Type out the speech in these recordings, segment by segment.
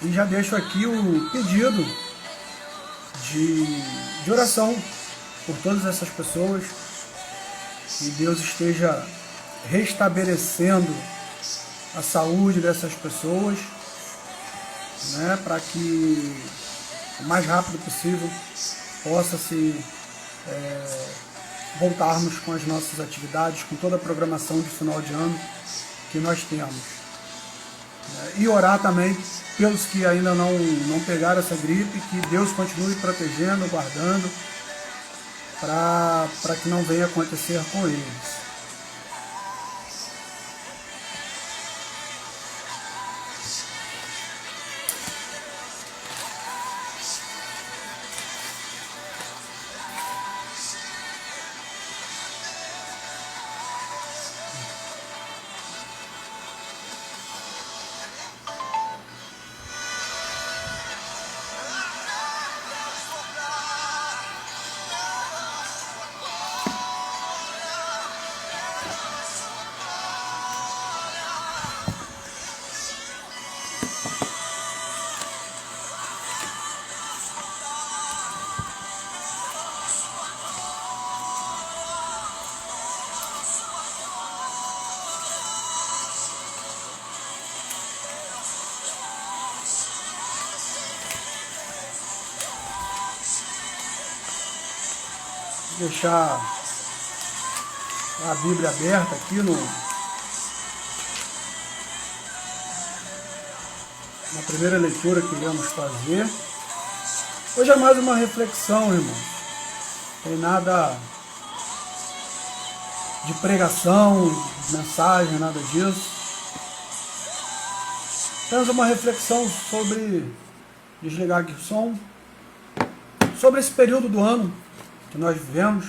E já deixo aqui o pedido de oração por todas essas pessoas, que Deus esteja restabelecendo a saúde dessas pessoas, né, para que o mais rápido possível possa se voltarmos com as nossas atividades, com toda a programação de final de ano que nós temos. E orar também pelos que ainda não pegaram essa gripe, que Deus continue protegendo, guardando, para que não venha acontecer com eles. Deixar a Bíblia aberta aqui na primeira leitura que iremos fazer. Hoje é mais uma reflexão, irmãos. Não tem nada de pregação, mensagem, nada disso. Temos uma reflexão sobre, desligar aqui o som, sobre esse período do ano que nós vivemos,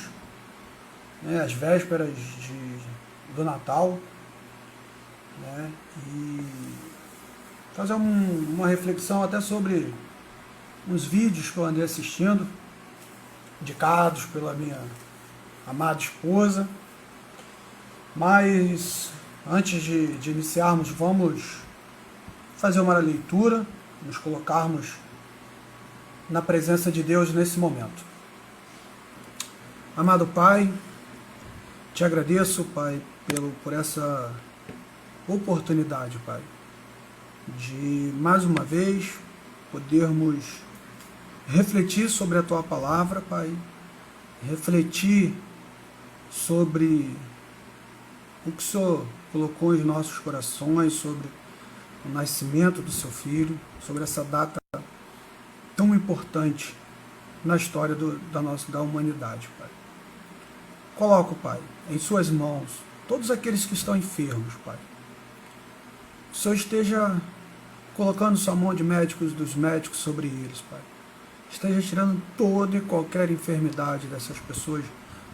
né, as vésperas do Natal, né, e fazer uma reflexão até sobre uns vídeos que eu andei assistindo, indicados pela minha amada esposa. Mas antes de iniciarmos, vamos fazer uma leitura, nos colocarmos na presença de Deus nesse momento. Amado Pai, te agradeço, Pai, por essa oportunidade, Pai, de mais uma vez podermos refletir sobre a Tua Palavra, Pai, refletir sobre o que o Senhor colocou em nossos corações, sobre o nascimento do Seu Filho, sobre essa data tão importante na história da humanidade, Pai. Coloco, Pai, em Suas mãos todos aqueles que estão enfermos, Pai. Que o Senhor esteja colocando Sua mão de médicos dos médicos sobre eles, Pai. Esteja tirando toda e qualquer enfermidade dessas pessoas,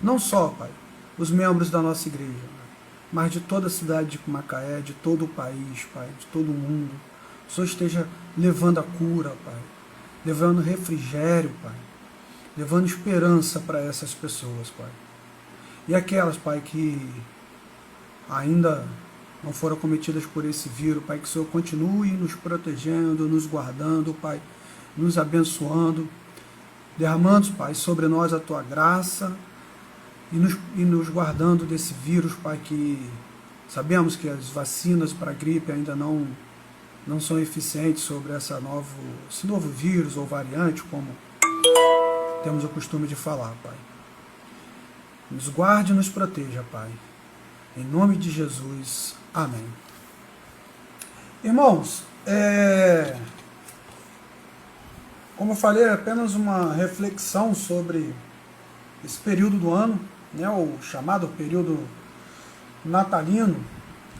não só, Pai, os membros da nossa igreja, mas de toda a cidade de Macaé, de todo o país, Pai, de todo o mundo. O Senhor esteja levando a cura, Pai, levando refrigério, Pai, levando esperança para essas pessoas, Pai. E aquelas, Pai, que ainda não foram cometidas por esse vírus, Pai, que o Senhor continue nos protegendo, nos guardando, Pai, nos abençoando, derramando, Pai, sobre nós a Tua graça e nos guardando desse vírus, Pai, que sabemos que as vacinas para a gripe ainda não são eficientes sobre esse novo vírus ou variante, como temos o costume de falar, Pai. Nos guarde e nos proteja, Pai. Em nome de Jesus. Amém. Irmãos, como eu falei, é apenas uma reflexão sobre esse período do ano, né, o chamado período natalino.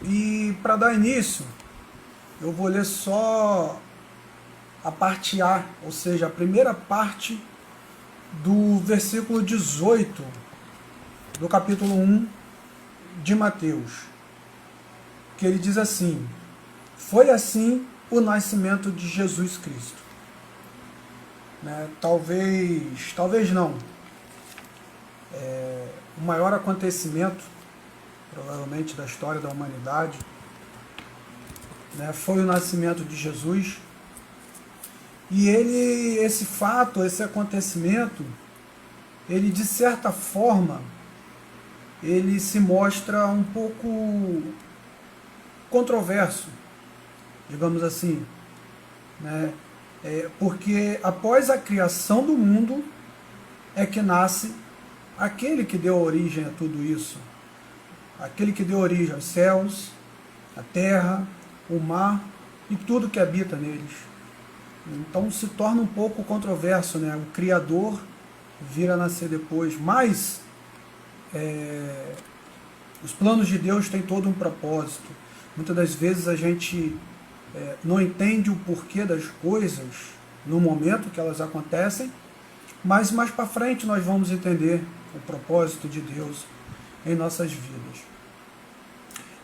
E para dar início, eu vou ler só a parte A, ou seja, a primeira parte do versículo 18 do capítulo 1 de Mateus, que ele diz assim: foi assim o nascimento de Jesus Cristo. Né? Talvez não. O maior acontecimento, provavelmente, da história da humanidade, né, foi o nascimento de Jesus, E esse fato, esse acontecimento, ele de certa forma, ele se mostra um pouco controverso, digamos assim, né? Porque após a criação do mundo é que nasce aquele que deu origem a tudo isso, aquele que deu origem aos céus, a terra, o mar e tudo que habita neles. Então se torna um pouco controverso, né? O Criador vir a nascer depois, mas os planos de Deus têm todo um propósito. Muitas das vezes a gente não entende o porquê das coisas no momento que elas acontecem, mas mais para frente nós vamos entender o propósito de Deus em nossas vidas.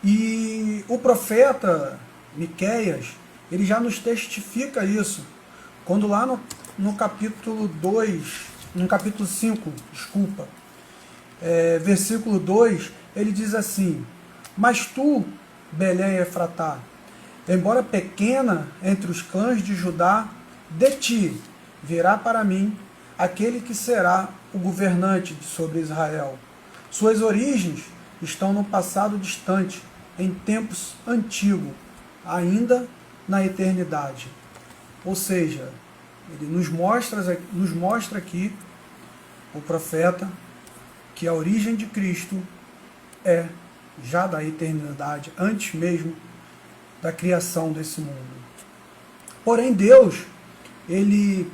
E o profeta Miqueias, ele já nos testifica isso, quando lá no capítulo 2, no capítulo 5, desculpa, versículo 2, ele diz assim: mas tu, Belém Efratá, embora pequena entre os clãs de Judá, de ti virá para mim aquele que será o governante sobre Israel. Suas origens estão no passado distante, em tempos antigos, ainda na eternidade. Ou seja, ele nos mostra aqui, o profeta, que a origem de Cristo é já da eternidade, antes mesmo da criação desse mundo. Porém, Deus,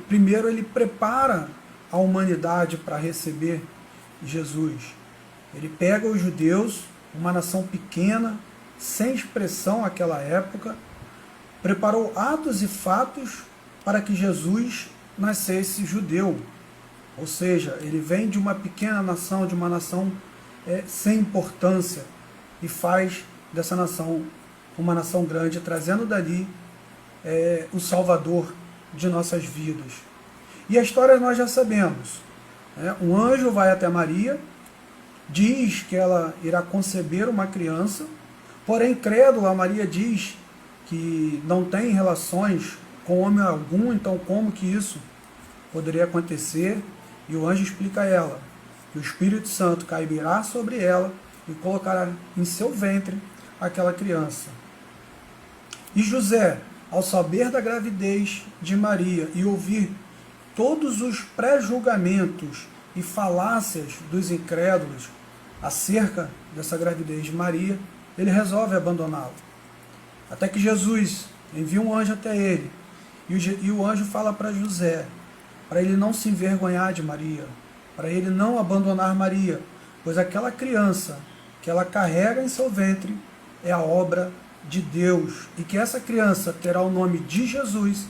primeiro ele prepara a humanidade para receber Jesus. Ele pega os judeus, uma nação pequena, sem expressão naquela época, preparou atos e fatos para que Jesus nascesse judeu. Ou seja, ele vem de uma pequena nação, de uma nação sem importância, e faz dessa nação uma nação grande, trazendo dali o Salvador de nossas vidas. E a história nós já sabemos. Um anjo vai até Maria, diz que ela irá conceber uma criança, porém, crédula, Maria diz que não tem relações com homem algum, então como que isso poderia acontecer? E o anjo explica a ela que o Espírito Santo cairá sobre ela e colocará em seu ventre aquela criança. E José, ao saber da gravidez de Maria e ouvir todos os pré-julgamentos e falácias dos incrédulos acerca dessa gravidez de Maria, ele resolve abandoná-la. Até que Jesus envia um anjo até ele, e o anjo fala para José, para ele não se envergonhar de Maria, para ele não abandonar Maria, pois aquela criança que ela carrega em seu ventre é a obra de Deus, e que essa criança terá o nome de Jesus,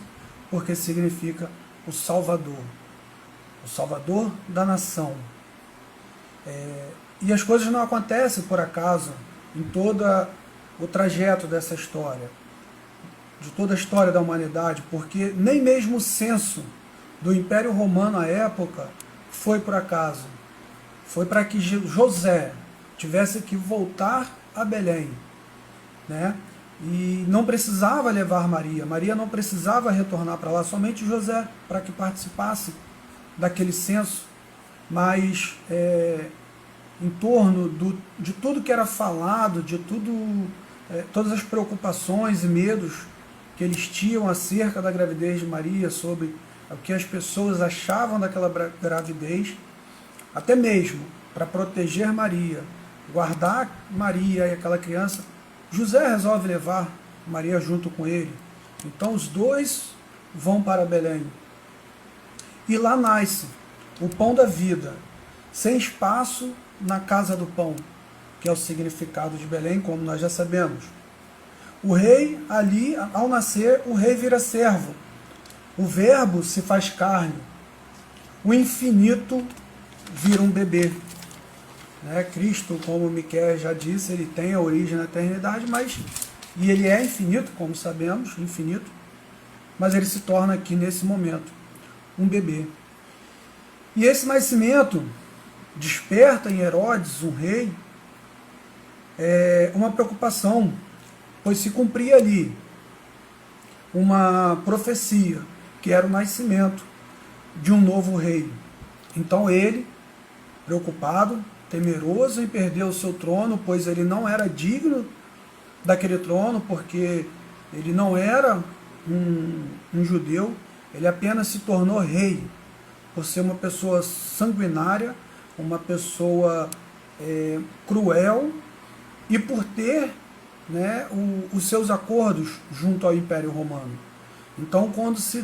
porque significa o Salvador da nação. E as coisas não acontecem por acaso em todo o trajeto dessa história, de toda a história da humanidade, porque nem mesmo o censo do Império Romano à época foi por acaso. Foi para que José tivesse que voltar a Belém, né? E não precisava levar Maria. Maria não precisava retornar para lá, somente José, para que participasse daquele censo. Mas em torno de tudo que era falado, de todas as preocupações e medos que eles tinham acerca da gravidez de Maria, sobre o que as pessoas achavam daquela gravidez, até mesmo para proteger Maria, guardar Maria e aquela criança, José resolve levar Maria junto com ele. Então os dois vão para Belém. E lá nasce o pão da vida, sem espaço na casa do pão, que é o significado de Belém, como nós já sabemos. O rei ali, ao nascer, o rei vira servo. O verbo se faz carne. O infinito vira um bebê. Cristo, como Miqueias já disse, ele tem a origem na eternidade, e ele é infinito, como sabemos, infinito, mas ele se torna aqui, nesse momento, um bebê. E esse nascimento desperta em Herodes, um rei, uma preocupação, pois se cumpria ali uma profecia que era o nascimento de um novo rei. Então ele, preocupado, temeroso em perder o seu trono, pois ele não era digno daquele trono, porque ele não era um judeu, ele apenas se tornou rei, por ser uma pessoa sanguinária, uma pessoa cruel, e por ter, né, os seus acordos junto ao Império Romano. Então, quando se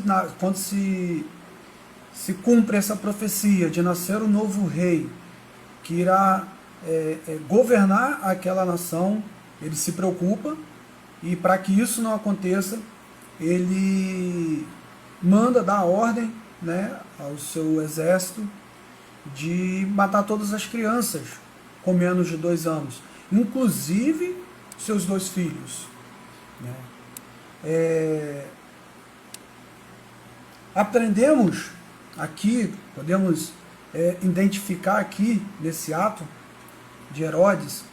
cumpre essa profecia de nascer um novo rei, que irá governar aquela nação, ele se preocupa, e para que isso não aconteça, ele manda dar ordem, né, ao seu exército de matar todas as crianças com menos de 2 anos, inclusive seus 2 filhos. Né? Aprendemos aqui, podemos identificar aqui nesse ato de Herodes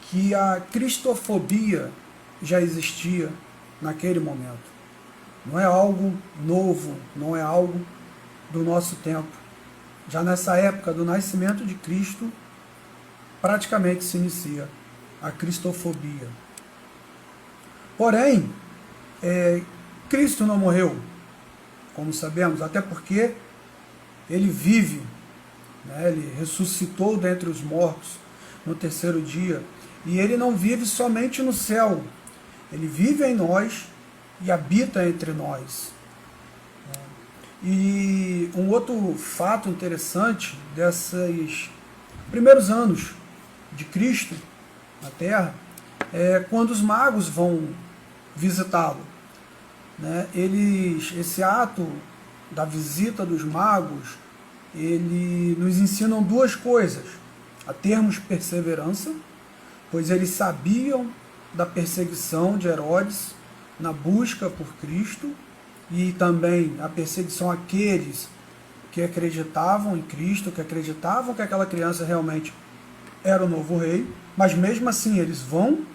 que a cristofobia já existia naquele momento. Não é algo novo, não é algo do nosso tempo. Já nessa época do nascimento de Cristo, praticamente se inicia a cristofobia. Porém, Cristo não morreu, como sabemos, até porque ele vive, né? Ele ressuscitou dentre os mortos no 3º dia, e ele não vive somente no céu, ele vive em nós e habita entre nós. E um outro fato interessante desses primeiros anos de Cristo na Terra é quando os magos vão visitá-lo. Né? Esse ato da visita dos magos, ele nos ensinam 2 coisas: a termos perseverança, pois eles sabiam da perseguição de Herodes na busca por Cristo, e também a perseguição àqueles que acreditavam em Cristo, que acreditavam que aquela criança realmente era o novo rei, mas mesmo assim eles vão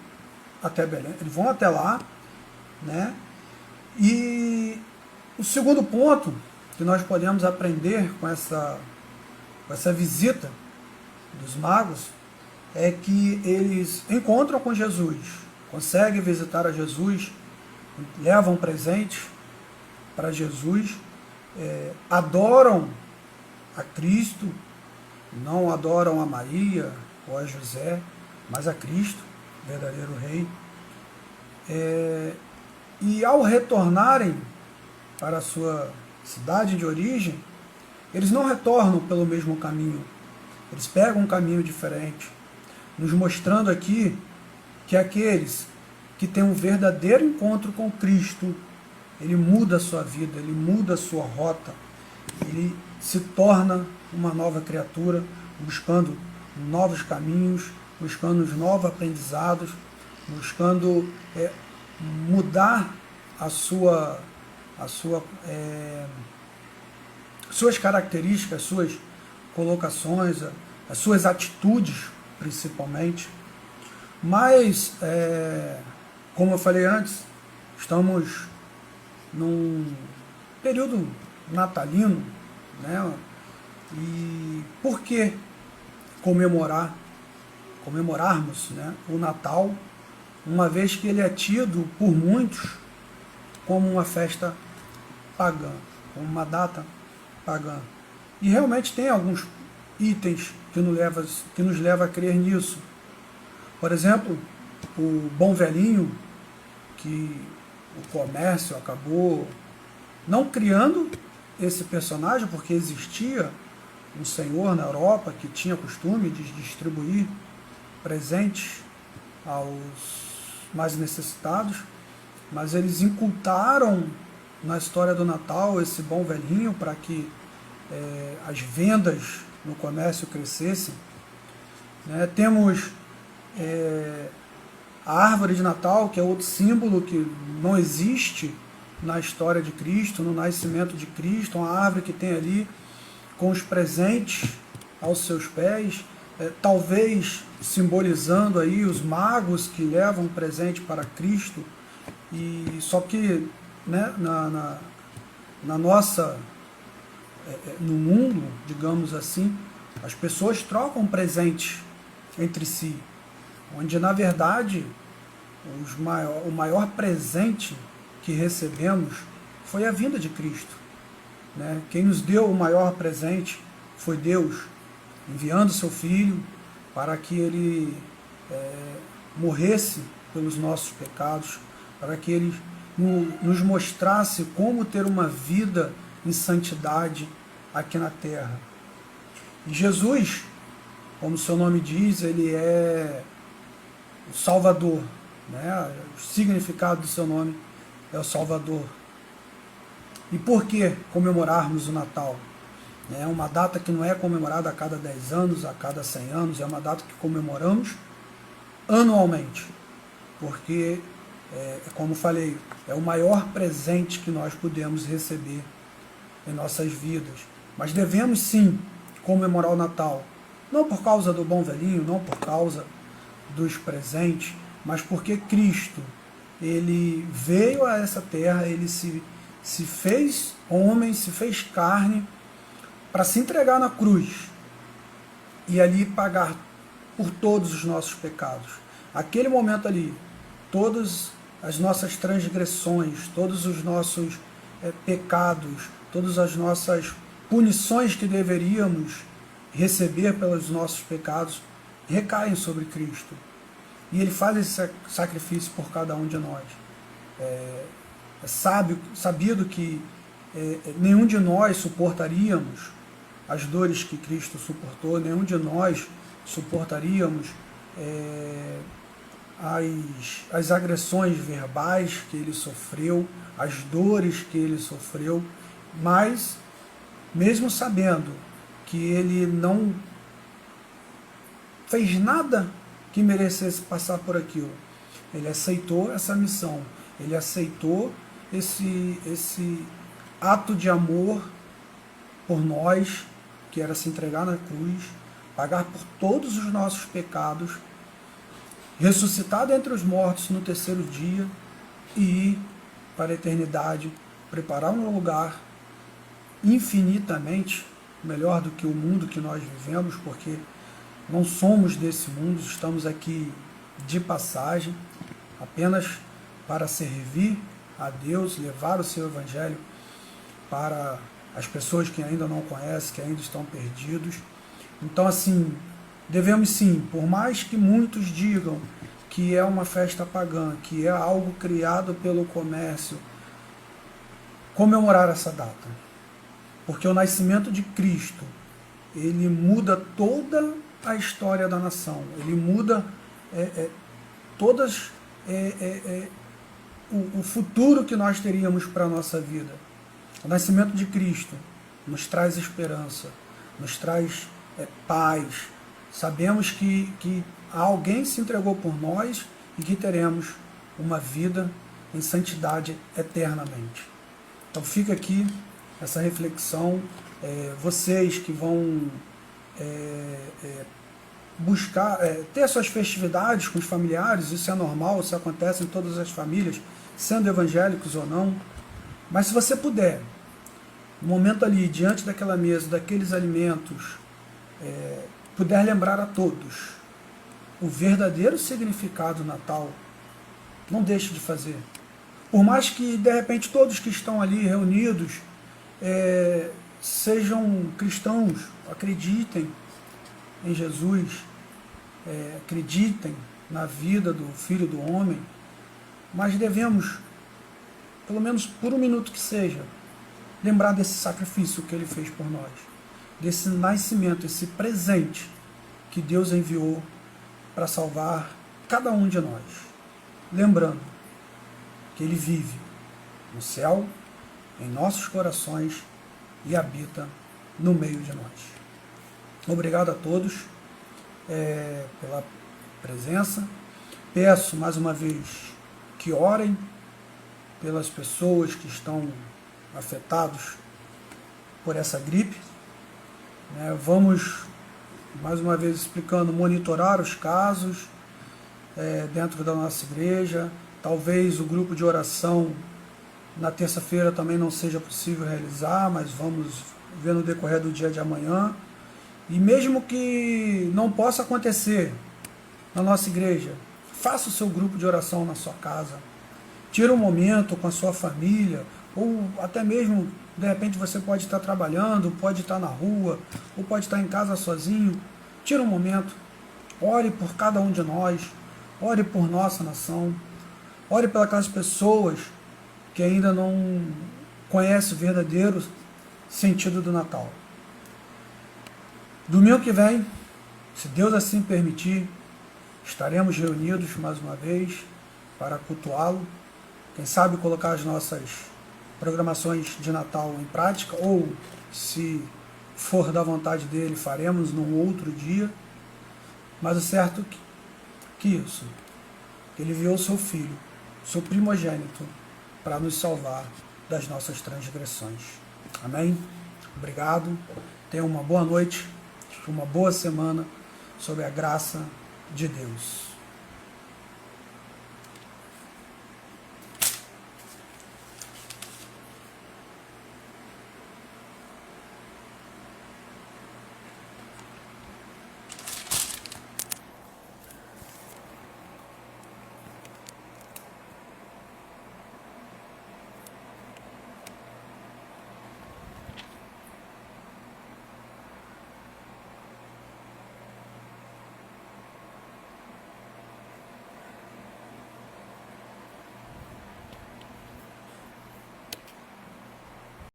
até Belém, eles vão até lá, né? E o segundo ponto que nós podemos aprender com essa visita dos magos é que eles encontram com Jesus, conseguem visitar a Jesus, levam presentes para Jesus, adoram a Cristo, não adoram a Maria ou a José, mas a Cristo, verdadeiro rei. E ao retornarem para a sua cidade de origem, eles não retornam pelo mesmo caminho, eles pegam um caminho diferente, nos mostrando aqui que aqueles que têm um verdadeiro encontro com Cristo, ele muda a sua vida, ele muda a sua rota, ele se torna uma nova criatura, buscando novos caminhos, buscando novos aprendizados, buscando mudar suas características, suas colocações, as suas atitudes, principalmente. Mas, como eu falei antes, estamos num período natalino, né? E por que comemorarmos, né, o Natal, uma vez que ele é tido por muitos como uma festa pagã, como uma data pagã? E realmente tem alguns itens que nos leva a crer nisso. Por exemplo, o Bom Velhinho, que o comércio acabou não criando esse personagem, porque existia um senhor na Europa que tinha costume de distribuir presentes aos mais necessitados, mas eles incultaram na história do Natal esse Bom Velhinho para que as vendas no comércio crescessem. Né? Temos a árvore de Natal, que é outro símbolo que não existe na história de Cristo, no nascimento de Cristo, uma árvore que tem ali com os presentes aos seus pés, talvez simbolizando aí os magos que levam presente para Cristo, e só que, né, na nossa, no mundo, digamos assim, as pessoas trocam presentes entre si, onde na verdade o maior presente que recebemos foi a vinda de Cristo, né? Quem nos deu o maior presente foi Deus, enviando seu Filho para que ele morresse pelos nossos pecados, para que ele nos mostrasse como ter uma vida em santidade aqui na terra. E Jesus, como seu nome diz, ele é o Salvador, né? O significado do seu nome é o Salvador. E por que comemorarmos o Natal? É uma data que não é comemorada a cada 10 anos, a cada 100 anos, é uma data que comemoramos anualmente, porque, como falei, é o maior presente que nós podemos receber em nossas vidas. Mas devemos sim comemorar o Natal, não por causa do bom velhinho, não por causa dos presentes, mas porque Cristo, ele veio a essa terra, ele se fez homem, se fez carne, para se entregar na cruz e ali pagar por todos os nossos pecados. Aquele momento ali, todas as nossas transgressões, todos os nossos pecados, todas as nossas punições que deveríamos receber pelos nossos pecados, recaem sobre Cristo. E ele faz esse sacrifício por cada um de nós. É sabido que nenhum de nós suportaríamos as dores que Cristo suportou, nenhum de nós suportaríamos as agressões verbais que ele sofreu, as dores que ele sofreu, mas mesmo sabendo que ele não fez nada que merecesse passar por aquilo, ele aceitou essa missão, ele aceitou esse ato de amor por nós, que era se entregar na cruz, pagar por todos os nossos pecados, ressuscitar dentre os mortos no terceiro dia e ir para a eternidade, preparar um lugar infinitamente melhor do que o mundo que nós vivemos, porque não somos desse mundo, estamos aqui de passagem, apenas para servir a Deus, levar o seu Evangelho para as pessoas que ainda não conhecem, que ainda estão perdidos. Então, assim, devemos sim, por mais que muitos digam que é uma festa pagã, que é algo criado pelo comércio, comemorar essa data. Porque o nascimento de Cristo, ele muda toda a história da nação, ele muda o futuro que nós teríamos para a nossa vida. O nascimento de Cristo nos traz esperança, nos traz paz. Sabemos que alguém se entregou por nós e que teremos uma vida em santidade eternamente. Então fica aqui essa reflexão. Vocês que vão buscar, ter suas festividades com os familiares, isso é normal, isso acontece em todas as famílias, sendo evangélicos ou não. Mas se você puder, no momento ali, diante daquela mesa, daqueles alimentos, puder lembrar a todos o verdadeiro significado do Natal, não deixe de fazer. Por mais que, de repente, todos que estão ali reunidos sejam cristãos, acreditem em Jesus, acreditem na vida do Filho do Homem, mas devemos, pelo menos por um minuto que seja, lembrar desse sacrifício que ele fez por nós, desse nascimento, esse presente que Deus enviou para salvar cada um de nós. Lembrando que ele vive no céu, em nossos corações e habita no meio de nós. Obrigado a todos pela presença. Peço mais uma vez que orem pelas pessoas que estão afetados por essa gripe. Vamos, mais uma vez explicando, monitorar os casos dentro da nossa igreja. Talvez o grupo de oração na terça-feira também não seja possível realizar, mas vamos ver no decorrer do dia de amanhã. E mesmo que não possa acontecer na nossa igreja, faça o seu grupo de oração na sua casa. Tira um momento com a sua família, ou até mesmo, de repente, você pode estar trabalhando, pode estar na rua, ou pode estar em casa sozinho. Tira um momento, ore por cada um de nós, ore por nossa nação, ore pelas pessoas que ainda não conhecem o verdadeiro sentido do Natal. Domingo que vem, se Deus assim permitir, estaremos reunidos mais uma vez para cultuá-lo. Quem sabe colocar as nossas programações de Natal em prática, ou, se for da vontade dele, faremos num outro dia. Mas o certo é que isso, ele enviou seu filho, seu primogênito, para nos salvar das nossas transgressões. Amém? Obrigado. Tenha uma boa noite, uma boa semana, sob a graça de Deus.